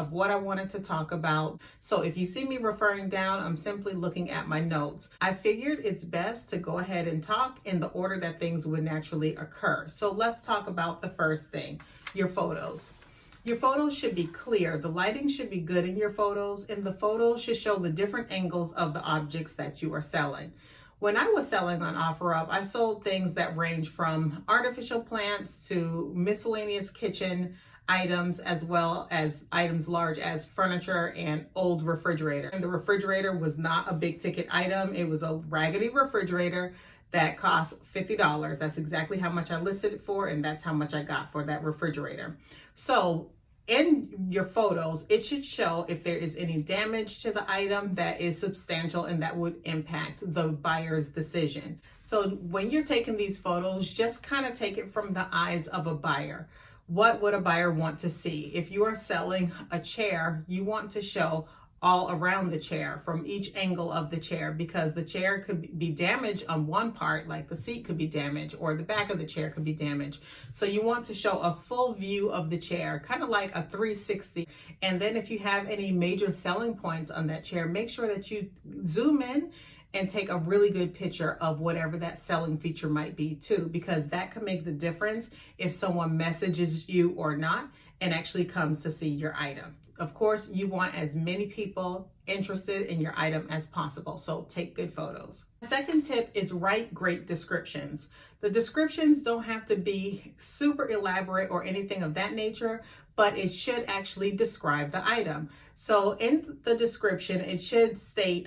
of what I wanted to talk about. So if you see me referring down, I'm simply looking at my notes. I figured it's best to go ahead and talk in the order that things would naturally occur. So let's talk about the first thing, your photos. Your photos should be clear. The lighting should be good in your photos, and the photos should show the different angles of the objects that you are selling. When I was selling on OfferUp, I sold things that range from artificial plants to miscellaneous kitchen items, as well as items large as furniture and old refrigerator. And the refrigerator was not a big ticket item. It was a raggedy refrigerator that cost $50. That's exactly how much I listed it for, and that's how much I got for that refrigerator. So in your photos, it should show if there is any damage to the item that is substantial and that would impact the buyer's decision. So when you're taking these photos, just kind of take it from the eyes of a buyer. What would a buyer want to see? If you are selling a chair, you want to show all around the chair from each angle of the chair, because the chair could be damaged on one part, like the seat could be damaged or the back of the chair could be damaged. So you want to show a full view of the chair, kind of like a 360. And then if you have any major selling points on that chair, make sure that you zoom in and take a really good picture of whatever that selling feature might be too, because that can make the difference if someone messages you or not and actually comes to see your item. Of course, you want as many people interested in your item as possible, so take good photos. Second tip is write great descriptions. The descriptions don't have to be super elaborate or anything of that nature, but it should actually describe the item. So in the description, it should state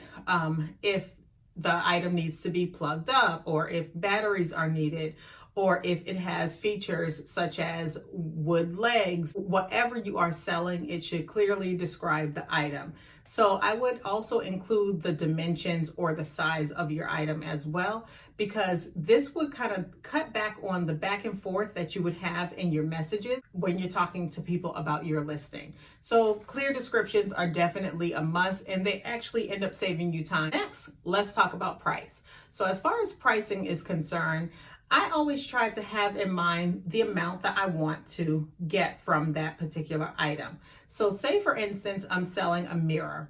if the item needs to be plugged up, or if batteries are needed, or if it has features such as wood legs. Whatever you are selling, it should clearly describe the item. So I would also include the dimensions or the size of your item as well, because this would kind of cut back on the back and forth that you would have in your messages when you're talking to people about your listing. So clear descriptions are definitely a must, and they actually end up saving you time. Next, let's talk about price. So as far as pricing is concerned, I always try to have in mind the amount that I want to get from that particular item. So say for instance, I'm selling a mirror,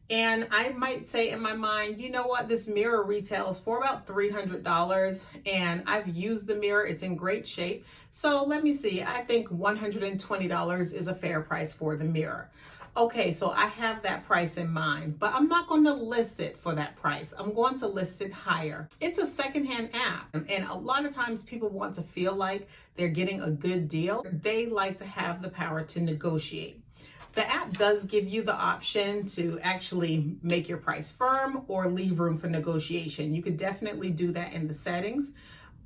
and I might say in my mind, you know what, this mirror retails for about $300, and I've used the mirror, it's in great shape. So let me see, I think $120 is a fair price for the mirror. Okay, so I have that price in mind, but I'm not going to list it for that price. I'm going to list it higher. It's a secondhand app, and a lot of times people want to feel like they're getting a good deal. They like to have the power to negotiate. The app does give you the option to actually make your price firm or leave room for negotiation. You could definitely do that in the settings,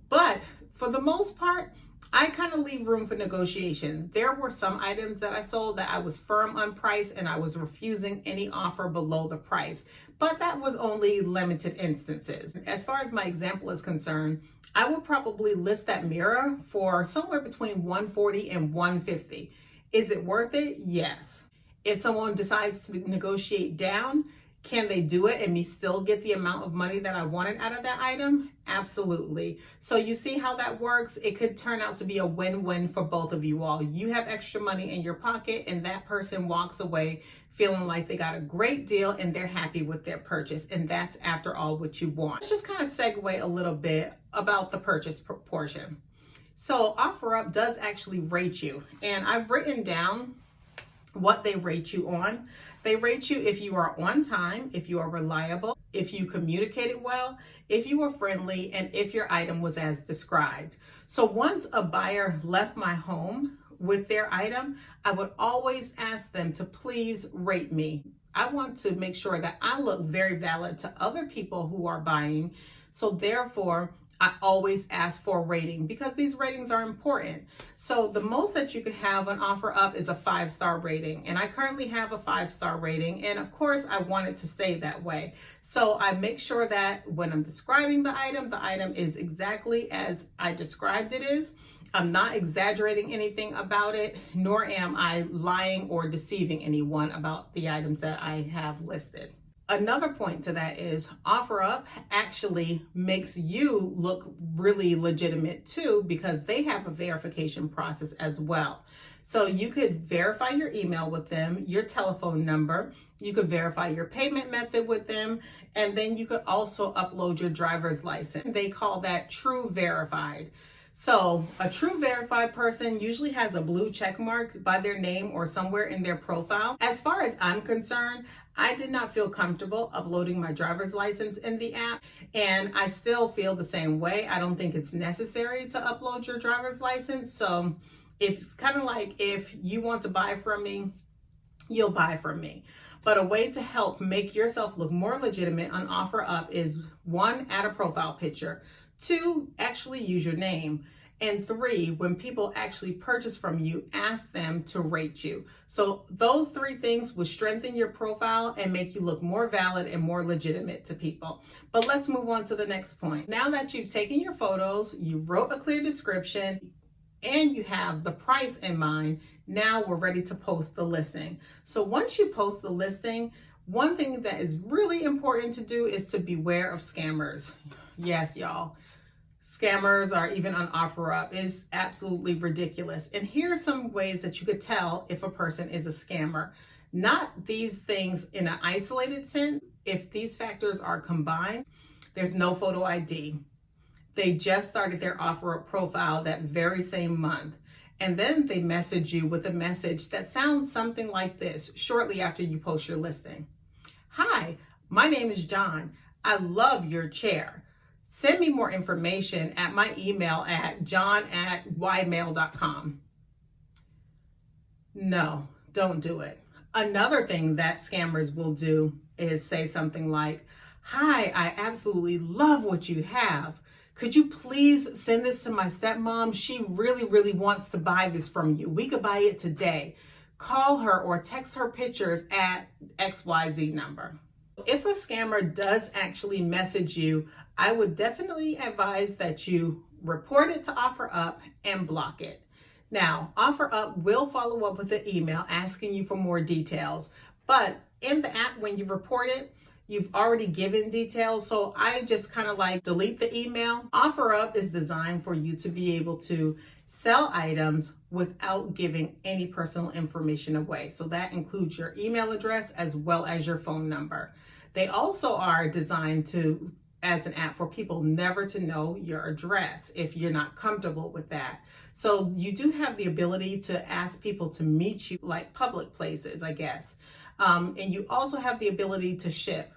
but for the most part, I kind of leave room for negotiation. There were some items that I sold that I was firm on price, and I was refusing any offer below the price, but that was only limited instances. As far as my example is concerned, I would probably list that mirror for somewhere between $140 and $150. Is it worth it? Yes. If someone decides to negotiate down, can they do it and me still get the amount of money that I wanted out of that item? Absolutely. So you see how that works? It could turn out to be a win-win for both of you all. You have extra money in your pocket, and that person walks away feeling like they got a great deal and they're happy with their purchase. And that's, after all, what you want. Let's just kind of segue a little bit about the purchase portion. So OfferUp does actually rate you, and I've written down what they rate you on. They rate you if you are on time, if you are reliable, if you communicated well, if you were friendly, and if your item was as described. So once a buyer left my home with their item, I would always ask them to please rate me. I want to make sure that I look very valid to other people who are buying. So therefore, I always ask for a rating, because these ratings are important. So the most that you could have on OfferUp is a 5-star rating. And I currently have a 5-star rating. And of course, I want it to stay that way. So I make sure that when I'm describing the item is exactly as I described it is. I'm not exaggerating anything about it, nor am I lying or deceiving anyone about the items that I have listed. Another point to that is OfferUp actually makes you look really legitimate too, because they have a verification process as well. So you could verify your email with them, your telephone number, you could verify your payment method with them, and then you could also upload your driver's license. They call that true verified. So a true verified person usually has a blue check mark by their name or somewhere in their profile. As far as I'm concerned, I did not feel comfortable uploading my driver's license in the app, and I still feel the same way. I don't think it's necessary to upload your driver's license. So it's kind of like, if you want to buy from me, you'll buy from me. But a way to help make yourself look more legitimate on OfferUp is 1, add a profile picture, 2, actually use your name, and 3, when people actually purchase from you, ask them to rate you. So those 3 things will strengthen your profile and make you look more valid and more legitimate to people. But let's move on to the next point. Now that you've taken your photos, you wrote a clear description, and you have the price in mind, now we're ready to post the listing. So once you post the listing, one thing that is really important to do is to beware of scammers. Yes, y'all. Scammers are even on OfferUp. It's absolutely ridiculous. And here are some ways that you could tell if a person is a scammer. Not these things in an isolated sense. If these factors are combined, there's no photo ID. They just started their OfferUp profile that very same month. And then they message you with a message that sounds something like this shortly after you post your listing. Hi, my name is John. I love your chair. Send me more information at my email at john@ymail.com. No, don't do it. Another thing that scammers will do is say something like, hi, I absolutely love what you have. Could you please send this to my stepmom? She really wants to buy this from you. We could buy it today. Call her or text her pictures at XYZ number. If a scammer does actually message you, I would definitely advise that you report it to OfferUp and block it. Now, OfferUp will follow up with an email asking you for more details, but in the app, when you report it, you've already given details, so I just kind of like delete the email. OfferUp is designed for you to be able to sell items without giving any personal information away. So that includes your email address as well as your phone number. They also are designed as an app for people never to know your address if you're not comfortable with that. So you do have the ability to ask people to meet you, like public places, I guess. And you also have the ability to ship.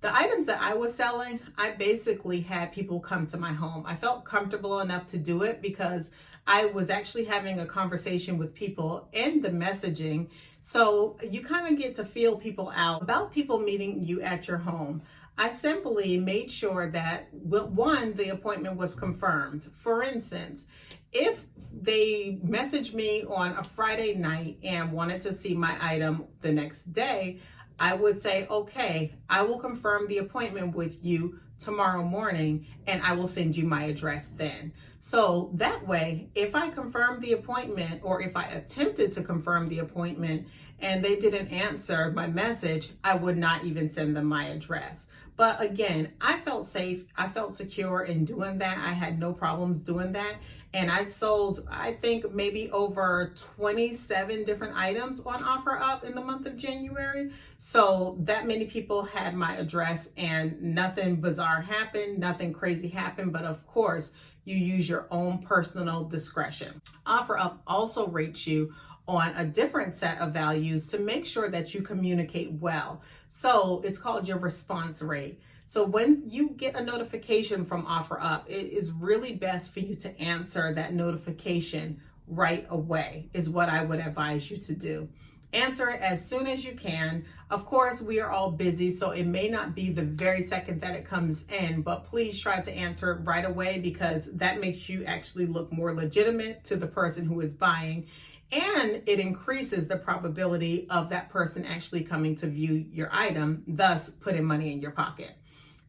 The items that I was selling, I basically had people come to my home. I felt comfortable enough to do it because I was actually having a conversation with people in the messaging. So you kind of get to feel people out about people meeting you at your home. I simply made sure that, one, the appointment was confirmed. For instance, if they messaged me on a Friday night and wanted to see my item the next day, I would say, okay, I will confirm the appointment with you tomorrow morning and I will send you my address then. So that way, if I confirmed the appointment or if I attempted to confirm the appointment and they didn't answer my message, I would not even send them my address. But again, I felt safe. I felt secure in doing that. I had no problems doing that. And I sold, I think, maybe over 27 different items on OfferUp in the month of January. So that many people had my address and nothing bizarre happened, nothing crazy happened. But of course, you use your own personal discretion. OfferUp also rates you on a different set of values to make sure that you communicate well. So it's called your response rate. So when you get a notification from OfferUp, it is really best for you to answer that notification right away, is what I would advise you to do. Answer it as soon as you can. Of course, we are all busy, so it may not be the very second that it comes in, but please try to answer it right away because that makes you actually look more legitimate to the person who is buying. And it increases the probability of that person actually coming to view your item, thus putting money in your pocket.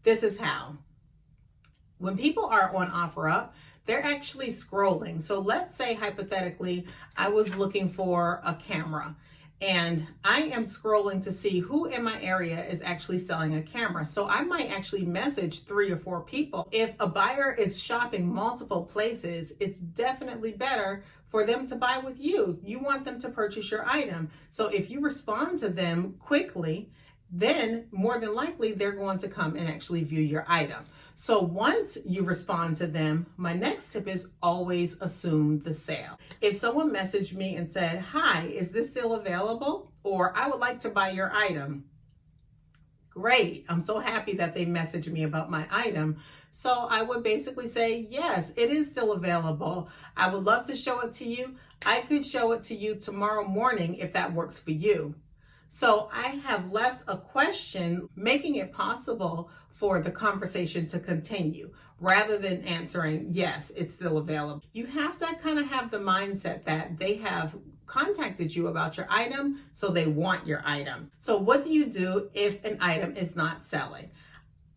This is how. When people are on OfferUp, they're actually scrolling. So let's say hypothetically, I was looking for a camera and I am scrolling to see who in my area is actually selling a camera. So I might actually message 3 or 4 people. If a buyer is shopping multiple places, it's definitely better for them to buy with you. You want them to purchase your item. So if you respond to them quickly, then more than likely they're going to come and actually view your item. So once you respond to them, my next tip is always assume the sale. If someone messaged me and said, "Hi, is this still available?" or "I would like to buy your item," great. I'm so happy that they messaged me about my item. So I would basically say, "Yes, it is still available. I would love to show it to you. I could show it to you tomorrow morning if that works for you." So I have left a question, making it possible for the conversation to continue rather than answering, "Yes, it's still available." You have to kind of have the mindset that they have contacted you about your item, so they want your item. So what do you do if an item is not selling?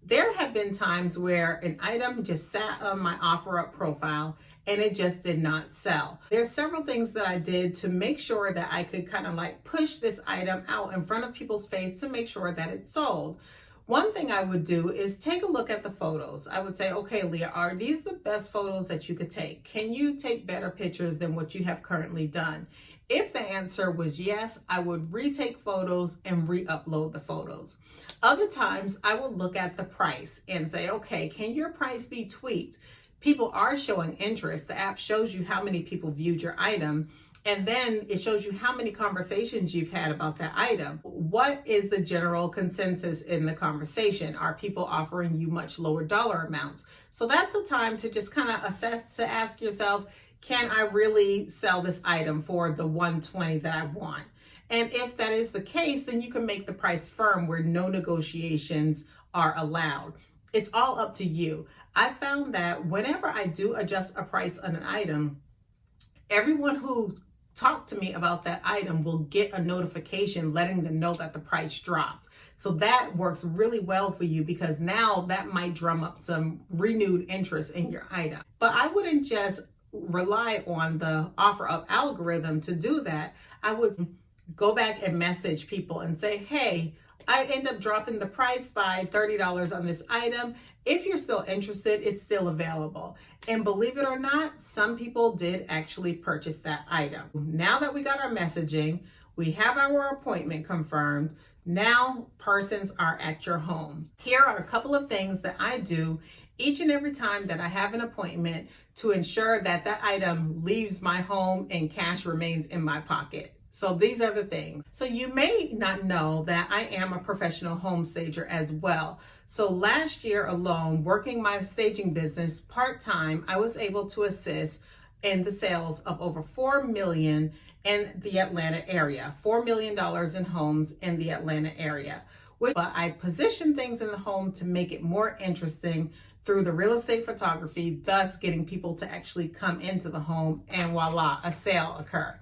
There have been times where an item just sat on my OfferUp profile and it just did not sell. There's several things that I did to make sure that I could kind of like push this item out in front of people's face to make sure that it sold. One thing I would do is take a look at the photos. I would say, "Okay, Leah, are these the best photos that you could take? Can you take better pictures than what you have currently done?" If the answer was yes, I would retake photos and re-upload the photos. Other times I would look at the price and say, "Okay, can your price be tweaked?" People are showing interest. The app shows you how many people viewed your item, and then it shows you how many conversations you've had about that item. What is the general consensus in the conversation? Are people offering you much lower dollar amounts? So that's the time to just kind of assess, to ask yourself, can I really sell this item for the $120 that I want? And if that is the case, then you can make the price firm where no negotiations are allowed. It's all up to you. I found that whenever I do adjust a price on an item, everyone who's talked to me about that item will get a notification letting them know that the price dropped. So that works really well for you, because now that might drum up some renewed interest in your item. But I wouldn't just rely on the OfferUp algorithm to do that. I would go back and message people and say, "Hey, I end up dropping the price by $30 on this item. If you're still interested, it's still available." And believe it or not, some people did actually purchase that item. Now that we got our messaging, we have our appointment confirmed, now persons are at your home. Here are a couple of things that I do each and every time that I have an appointment to ensure that that item leaves my home and cash remains in my pocket. So these are the things. So you may not know that I am a professional home stager as well. So last year alone, working my staging business part-time, I was able to assist in the sales of over $4 million in the Atlanta area, $4 million in homes in the Atlanta area. But I position things in the home to make it more interesting through the real estate photography, thus getting people to actually come into the home, and voila, a sale occur.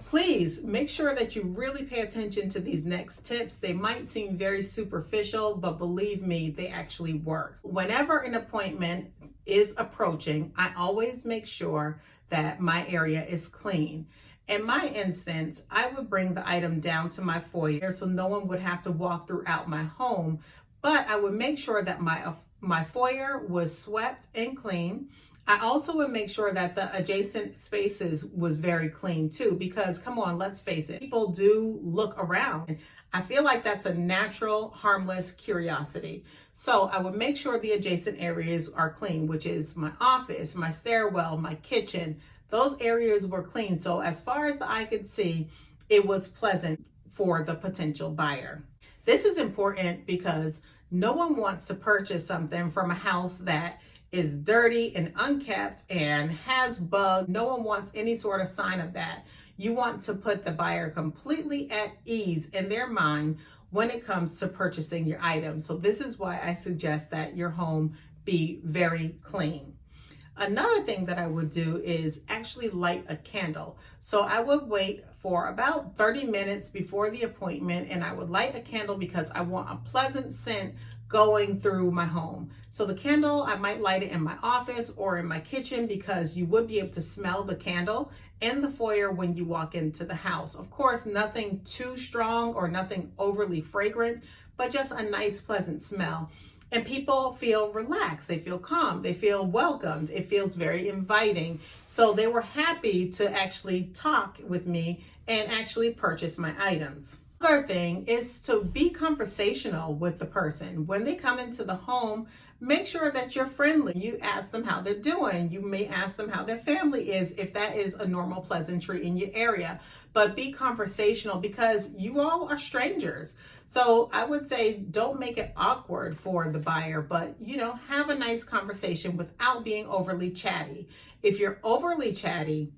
Please make sure that you really pay attention to these next tips. They might seem very superficial, but believe me, they actually work. Whenever an appointment is approaching, I always make sure that my area is clean. In my instance, I would bring the item down to my foyer so no one would have to walk throughout my home, but I would make sure that my foyer was swept and clean. I also would make sure that the adjacent spaces was very clean too, because come on, let's face it, people do look around. I feel like that's a natural, harmless curiosity. So I would make sure the adjacent areas are clean, which is my office, my stairwell, my kitchen. Those areas were clean. So as far as the eye could see, it was pleasant for the potential buyer. This is important because no one wants to purchase something from a house that is dirty and unkept and has bugs. No one wants any sort of sign of that. You want to put the buyer completely at ease in their mind when it comes to purchasing your item. So this is why I suggest that your home be very clean. Another thing that I would do is actually light a candle. So I would wait for about 30 minutes before the appointment, and I would light a candle because I want a pleasant scent going through my home. So the candle, I might light it in my office or in my kitchen because you would be able to smell the candle in the foyer when you walk into the house. Of course, nothing too strong or nothing overly fragrant, but just a nice, pleasant smell. And people feel relaxed, they feel calm, they feel welcomed, it feels very inviting. So they were happy to actually talk with me and actually purchase my items. Other thing is to be conversational with the person. When they come into the home, make sure that you're friendly. You ask them how they're doing. You may ask them how their family is, if that is a normal pleasantry in your area. But be conversational because you all are strangers. So I would say don't make it awkward for the buyer, but have a nice conversation without being overly chatty. If you're overly chatty,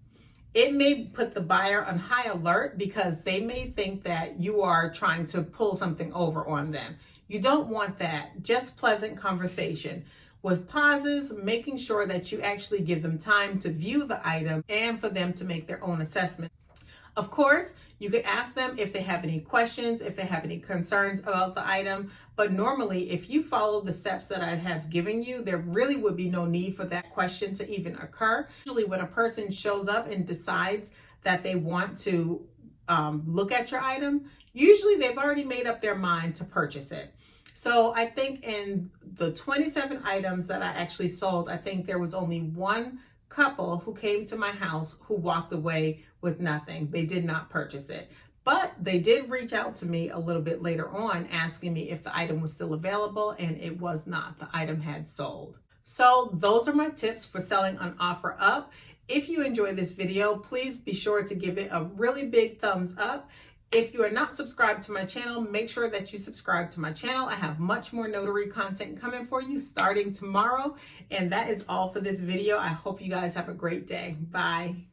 it may put the buyer on high alert because they may think that you are trying to pull something over on them. You don't want that. Just pleasant conversation with pauses, making sure that you actually give them time to view the item and for them to make their own assessment. Of course, you could ask them if they have any questions, if they have any concerns about the item, but normally if you follow the steps that I have given you, there really would be no need for that question to even occur. Usually when a person shows up and decides that they want to look at your item, usually they've already made up their mind to purchase it. So I think in the 27 items that I actually sold, I think there was only one couple who came to my house who walked away with nothing. They did not purchase it, but they did reach out to me a little bit later on asking me if the item was still available, and it was not. The item had sold. So those are my tips for selling on OfferUp. If you enjoyed this video, please be sure to give it a really big thumbs up. If you are not subscribed to my channel, make sure that you subscribe to my channel. I have much more notary content coming for you starting tomorrow. And that is all for this video. I hope you guys have a great day. Bye.